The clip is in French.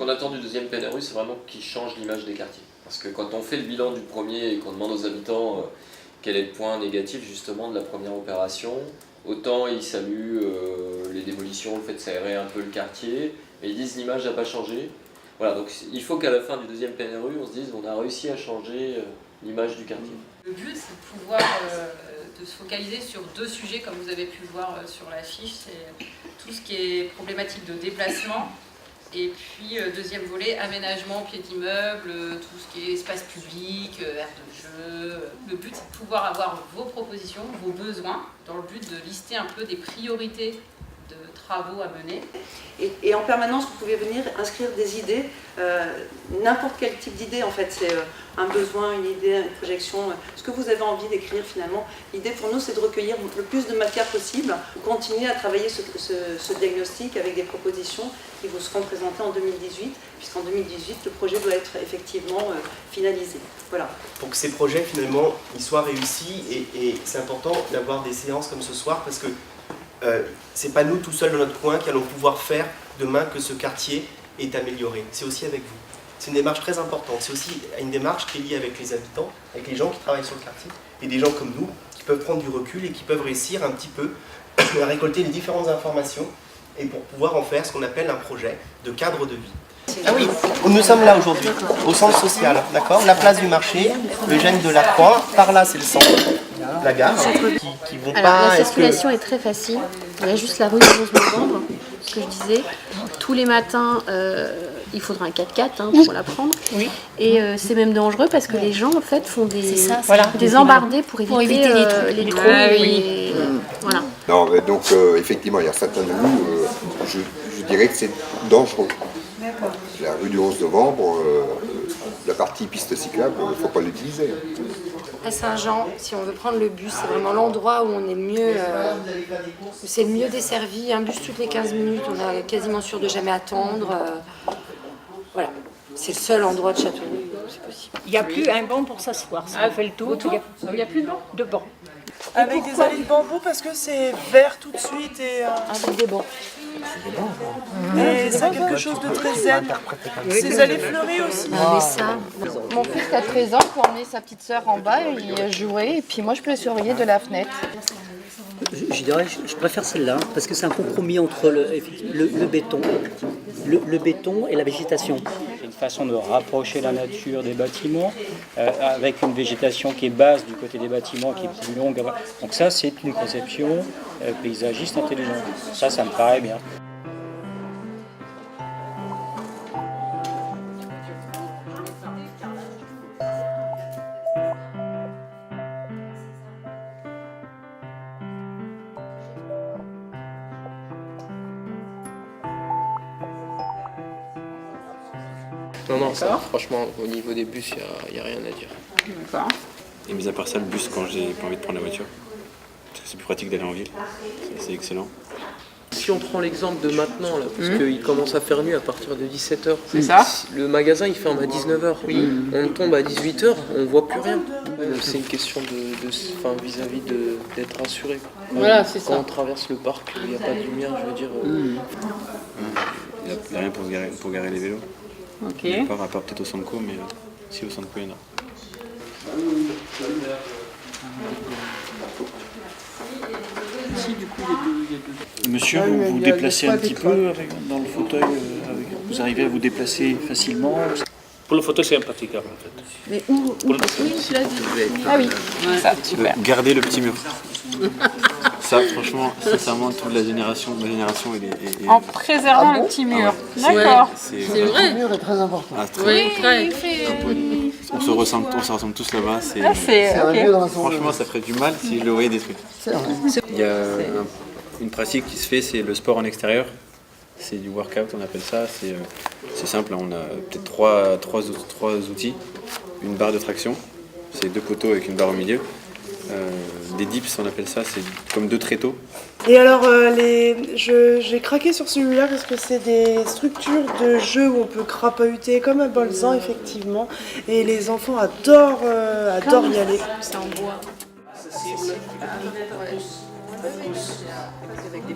qu'on attend du deuxième PNRU, c'est vraiment qu'il change l'image des quartiers. Parce que quand on fait le bilan du premier et qu'on demande aux habitants quel est le point négatif justement de la première opération, autant ils saluent les démolitions, le fait de s'aérer un peu le quartier, mais ils disent l'image n'a pas changé. Voilà, donc il faut qu'à la fin du deuxième PNRU, on se dise on a réussi à changer l'image du quartier. Le but, c'est de pouvoir de se focaliser sur deux sujets, comme vous avez pu le voir sur l'affiche, c'est tout ce qui est problématique de déplacement, et puis deuxième volet, aménagement, pied d'immeuble, tout ce qui est espace public, aire de jeu. Le but, c'est de pouvoir avoir vos propositions, vos besoins, dans le but de lister un peu des priorités de travaux à mener. Et en permanence, vous pouvez venir inscrire des idées, n'importe quel type d'idée en fait, c'est un besoin, une idée, une projection, ce que vous avez envie d'écrire finalement. L'idée pour nous, c'est de recueillir le plus de matière possible, continuer à travailler ce diagnostic avec des propositions qui vous seront présentées en 2018, puisqu'en 2018, le projet doit être effectivement finalisé. Voilà. Pour que ces projets finalement ils soient réussis, et c'est important d'avoir des séances comme ce soir, parce que c'est pas nous tout seuls dans notre coin qui allons pouvoir faire demain que ce quartier est amélioré. C'est aussi avec vous. C'est une démarche très importante. C'est aussi une démarche qui est liée avec les habitants, avec les gens qui travaillent sur le quartier, et des gens comme nous qui peuvent prendre du recul et qui peuvent réussir un petit peu à récolter les différentes informations et pour pouvoir en faire ce qu'on appelle un projet de cadre de vie. Ah oui, nous sommes là aujourd'hui, au centre social, d'accord ? La place du marché, le Gène de la Croix, par là c'est le centre, la gare, qui vont pas... La circulation est très facile, il y a juste la rue du 11 novembre, ce que je disais. Tous les matins, il faudra un 4x4 pour la prendre. Oui. Et c'est même dangereux parce que les gens en fait font des embardées pour éviter les trous. Ah, oui. Voilà. Non, mais donc effectivement, il y a certains de nous, je dirais que c'est dangereux. La rue du 11 novembre, la partie piste cyclable, il ne faut pas l'utiliser. À Saint-Jean, si on veut prendre le bus, c'est vraiment l'endroit où on est c'est le mieux desservi. Un bus toutes les 15 minutes, on est quasiment sûr de jamais attendre. Voilà, c'est le seul endroit de Châteauroux où c'est possible. Il n'y a plus un banc pour s'asseoir. Si on fait le tour, il n'y a plus de banc. De banc. Avec des allées de bambou parce que c'est vert tout de suite et avec des bancs. Et ça a quelque chose de très zen. Ces allées fleuries aussi. Mais ça, mon fils qui a 13 ans peut emmener sa petite sœur en bas et y jouer, et puis moi je peux le surveiller de la fenêtre. Je dirais, je préfère celle-là parce que c'est un compromis entre le béton et la végétation. C'est une façon de rapprocher la nature des bâtiments avec une végétation qui est basse du côté des bâtiments, qui est plus longue. Donc ça, c'est une conception paysagiste intelligente. Ça me paraît bien. Non, ça, franchement, au niveau des bus, il n'y a rien à dire. D'accord. Et mis à part ça, le bus, quand j'ai pas envie de prendre la voiture, parce que c'est plus pratique d'aller en ville, c'est excellent. Si on prend l'exemple de maintenant, là, parce qu'il commence à faire nuit à partir de 17h, c'est ça. Le magasin il ferme à 19h, on tombe à 18h, on voit plus rien. C'est une question vis-à-vis d'être rassuré. Voilà, c'est ça. Quand on traverse le parc, il n'y a pas de lumière, je veux dire. Il n'y a rien pour garer les vélos. Ok. À part peut-être au Sanco, mais si au Sanco il y en a. Monsieur, vous vous déplacez un petit peu dans le fauteuil, vous arrivez à vous déplacer facilement? Pour le fauteuil, c'est impraticable en fait. Mais où Ah oui, ça, super. Garder le petit mur. Ça, franchement, sincèrement, toute ma génération est En préservant le petit mur. D'accord. C'est vrai. Le mur est très important. Oui, très. On se ressemble tous là-bas. Franchement, ça ferait du mal si je le voyais détruit. Il y a une pratique qui se fait, c'est le sport en extérieur. C'est du workout, on appelle ça. C'est simple, on a peut-être trois outils. Une barre de traction, c'est 2 poteaux avec une barre au milieu. Des dips, on appelle ça, c'est comme 2 tréteaux. Et alors, j'ai craqué sur celui-là parce que c'est des structures de jeu où on peut crapahuter comme un bolzan, effectivement. Et les enfants adorent y aller. C'est en bois. Avec des